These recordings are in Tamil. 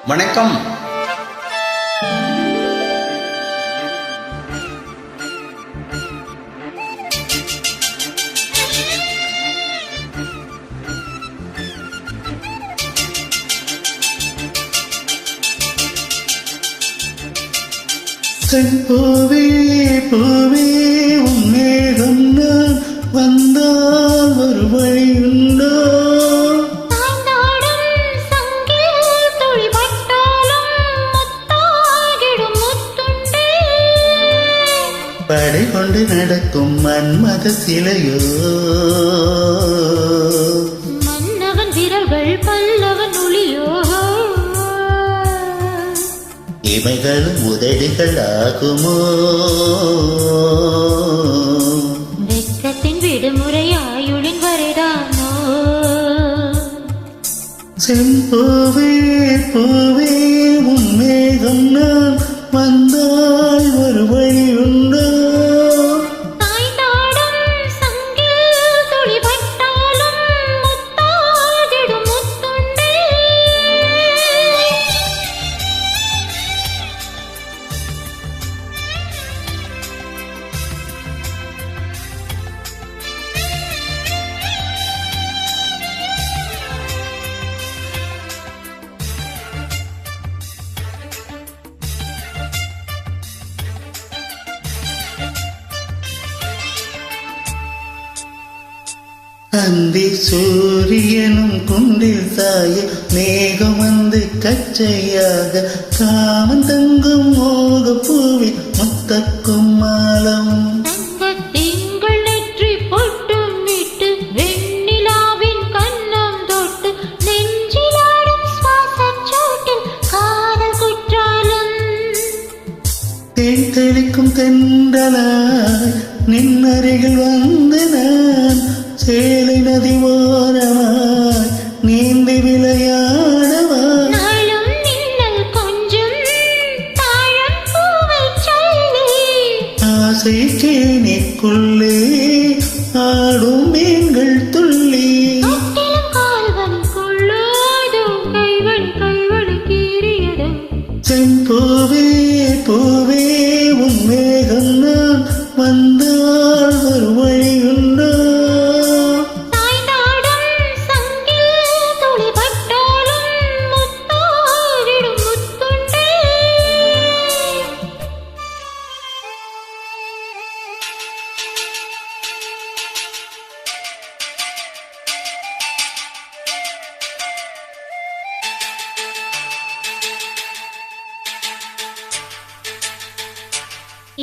வணக்கம். பூவே பூவே உன்னேகம் நான் வந்தால் ஒரு வழியுண்டோ? படை கொண்டு நடக்கும் மன்மத சிலையோ? மன்னவன் விரல்கள் பல்லவன் ஒளியோ? இவைகளும் உதடுகள் ஆகுமோ? வெட்கத்தின் விடுமுறை ஆயுளின் வரைதானோ? செம்பூவே பூவே உன்மேகம் நான் வந்தால் ஒரு வழியுண்டோ? அந்தி சூரியனும் குண்டில் சாய மேகம் வந்து கச்சையாக காமன் தங்கும் மோக பூவில் முத்தக்கும் மாலம். திங்கள் நெற்றி பொட்டும் விட்டு வெண்ணிலாவின் கண்ணம் தொட்டு நெஞ்சிலாடும் சுவாசச்சோட்டில் காதல் குற்றாலம். தேன் தெளிக்கும் தென்றலாய் நின்னருகில் வந்து நான் சேலை நதி ஓரமாய் நீந்தி விளையாடவா? நாளும் மின்னல் கொஞ்சம் தாழம் பூவை சொல்லி ஆசை கேணிக்குள்ளே ஆடும் மீன்கள் துள்ளி. தொட்டிலும் கால்வன் கொள்ளாதும் கைவழி கைவழி கீறியடும். செம்பூவே பூவே உன்மேகம் நான் வந்தால் ஒரு வழியுண்டோ?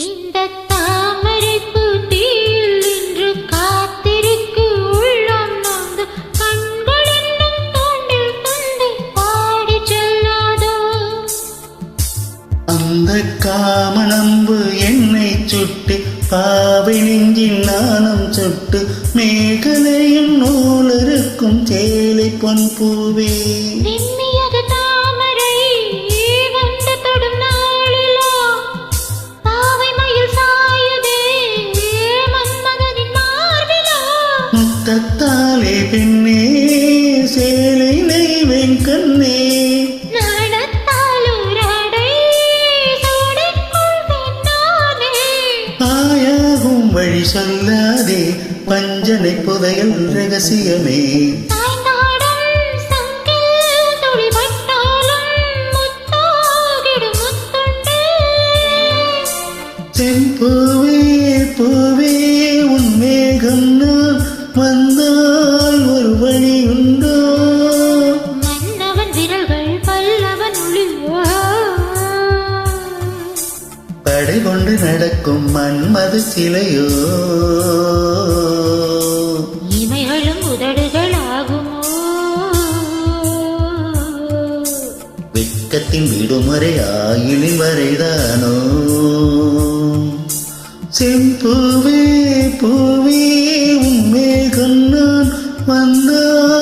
இந்த தாமரைப்பூ தீயில் இன்று காத்திருக்கு உள்ளம் நொந்து கண்கள் என்னும் தோண்டில் தந்தை பாடி செல்லாதோ? அந்த காமனம்பு என்னை சுட்டு பாவை நெஞ்சின் நாணம் சுட்டு மேகலையும் நூலருக்கும் சேலை பொன் பூவே. நிம்மியது தாமரை வந்து தொடும் நாளிலோ பாவை மயில் சாயுதே மன்மதனின் மார்பிலோ? முத்தத்தாலே பெண்ணே சேலை நெய்வேன் கண்ணே. நடத்தாலுரடை சூடிக்கொள்வேன் நானே. ஆயாகும் வழி சொல்லாதே பஞ்சனை புதையல் ரகசியமே. செம்பூவே பூவே உன்மேகம் நான் வந்தால் ஒரு வழியுண்டோ? மன்னவன் விரல்கள் பல்லவன் ஒளியோ? படை கொண்டு நடக்கும் மன்மத சிலையோ? இமைகளும் உதடுகள் ஆகுமோ? வெட்கத்தின் விடுமுறை ஆயுளின் வரைதானோ? செம்பூவே பூவே உன்மேகம் நான் வந்தால்